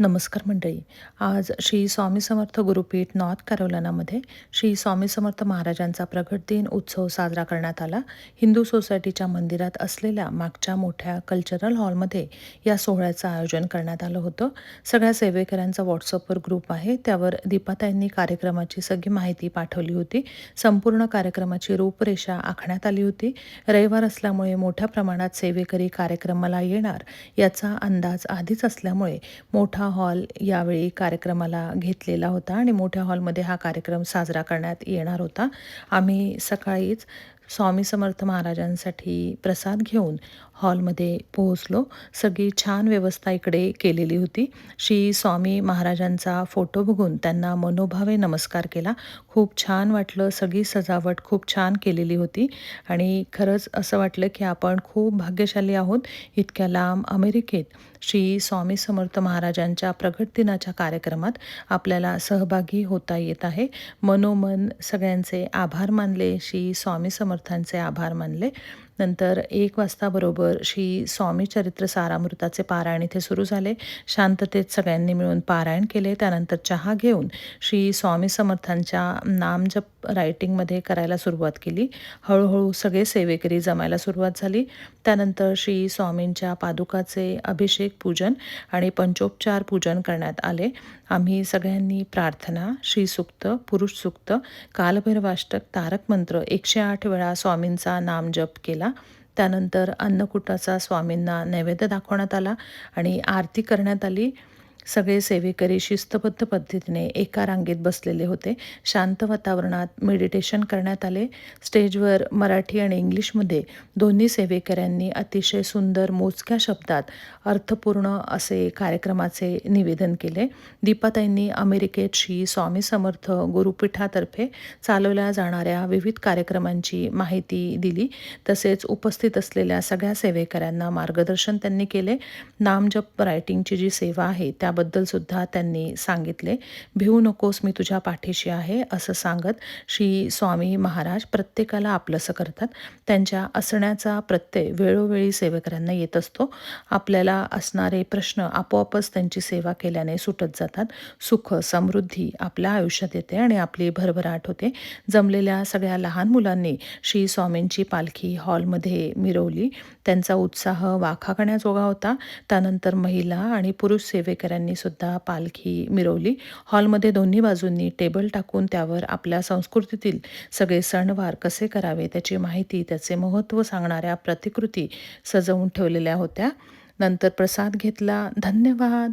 नमस्कार मंडळी. आज श्री स्वामी समर्थ गुरुपीठ नॉर्थ कॅरोलिनामध्ये श्री स्वामी समर्थ महाराजांचा प्रगट दिन उत्सव साजरा करण्यात आला. हिंदू सोसायटीच्या मंदिरात असलेल्या मागच्या मोठ्या कल्चरल हॉलमध्ये या सोहळ्याचं आयोजन करण्यात आलं होतं. सगळ्या सेवेकऱ्यांचा व्हॉट्सअपवर ग्रुप आहे, त्यावर दीपाताईंनी कार्यक्रमाची सगळी माहिती पाठवली होती. संपूर्ण कार्यक्रमाची रूपरेषा आखण्यात आली होती. रविवार असल्यामुळे मोठ्या प्रमाणात सेवेकरी कार्यक्रमाला येणार याचा अंदाज आधीच असल्यामुळे मोठा हॉल यावेळी कार्यक्रमाला घेतलेला होता आणि मोठ्या हॉलमध्ये हा कार्यक्रम साजरा करण्यात येणार होता. आम्ही सकाळीच स्वामी समर्थ महाराजांसाठी प्रसाद घेऊन हॉलमध्ये पोहोचलो. सगळी छान व्यवस्था इकडे केलेली होती. श्री स्वामी महाराजांचा फोटो बघून त्यांना मनोभावे नमस्कार केला. खूप छान वाटलं. सगळी सजावट खूप छान केलेली होती आणि खरंच असं वाटलं की आपण खूप भाग्यशाली आहोत. इतक्या लांब अमेरिकेत श्री स्वामी समर्थ महाराजांच्या प्रगट दिनाच्या कार्यक्रमात आपल्याला सहभागी होता येत आहे. मनोमन सगळ्यांचे आभार मानले, श्री स्वामी समर्थांचे आभार मानले. नंतर 1 वाजता बरोबर श्री स्वामी चरित्र सारामृताचे पारायण इथे सुरू झाले. शांततेत सगळ्यांनी मिळून पारायण केले. त्यानंतर चहा घेऊन श्री स्वामी समर्थांच्या नामजप रायटिंगमध्ये करायला सुरुवात केली. हळूहळू सगळे सेवेकरी जमायला सुरुवात झाली. त्यानंतर श्री स्वामींच्या पादुकाचे अभिषेक पूजन आणि पंचोपचार पूजन करण्यात आले. आम्ही सगळ्यांनी प्रार्थना, श्रीसूक्त, पुरुष सूक्त, कालभैरवाष्टक, तारक मंत्र 108 वेळा स्वामींचा नामजप केला. त्यानंतर अन्नकूटाचा स्वामींना नैवेद्य दाखवण्यात आला आणि आरती करण्यात आली. सगळे सेवेकरी शिस्तबद्ध पद्धतीने एका रांगेत बसलेले होते. शांत वातावरणात मेडिटेशन करण्यात आले. स्टेजवर मराठी आणि इंग्लिशमध्ये दोन्ही सेवेकऱ्यांनी अतिशय सुंदर मोजक्या शब्दात अर्थपूर्ण असे कार्यक्रमाचे निवेदन केले. दीपाताईंनी अमेरिकेत श्री स्वामी समर्थ गुरुपीठातर्फे चालवल्या जाणाऱ्या विविध कार्यक्रमांची माहिती दिली. तसेच उपस्थित असलेल्या सगळ्या सेवेकऱ्यांना मार्गदर्शन त्यांनी केले. नामजप रायटिंगची जी सेवा आहे त्याबद्दल सुद्धा त्यांनी सांगितले. भिवू नकोस, मी तुझ्या पाठीशी आहे असं सांगत श्री स्वामी महाराज प्रत्येकाला आपलंसं करतात. त्यांच्या असण्याचा प्रत्यय वेळोवेळी सेवेकऱ्यांना येत असतो. आपल्याला असणारे प्रश्न आपोआपच त्यांची सेवा केल्याने सुटत जातात. सुख समृद्धी आपल्या आयुष्यात येते आणि आपली भरभराट होते. जमलेल्या सगळ्या लहान मुलांनी श्री स्वामींची पालखी हॉलमध्ये मिरवली. त्यांचा उत्साह वाखाणण्याजोगा होता. त्यानंतर महिला आणि पुरुष सेवेकऱ्यांनी सुद्धा पालखी मिरवली. हॉलमध्ये दोन्ही बाजूंनी टेबल टाकून त्यावर आपल्या संस्कृतीतील सगळे सणवार कसे करावे त्याची माहिती, त्याचे महत्त्व सांगणाऱ्या प्रतिकृती सजवून ठेवलेल्या होत्या. नंतर प्रसाद घेतला. धन्यवाद.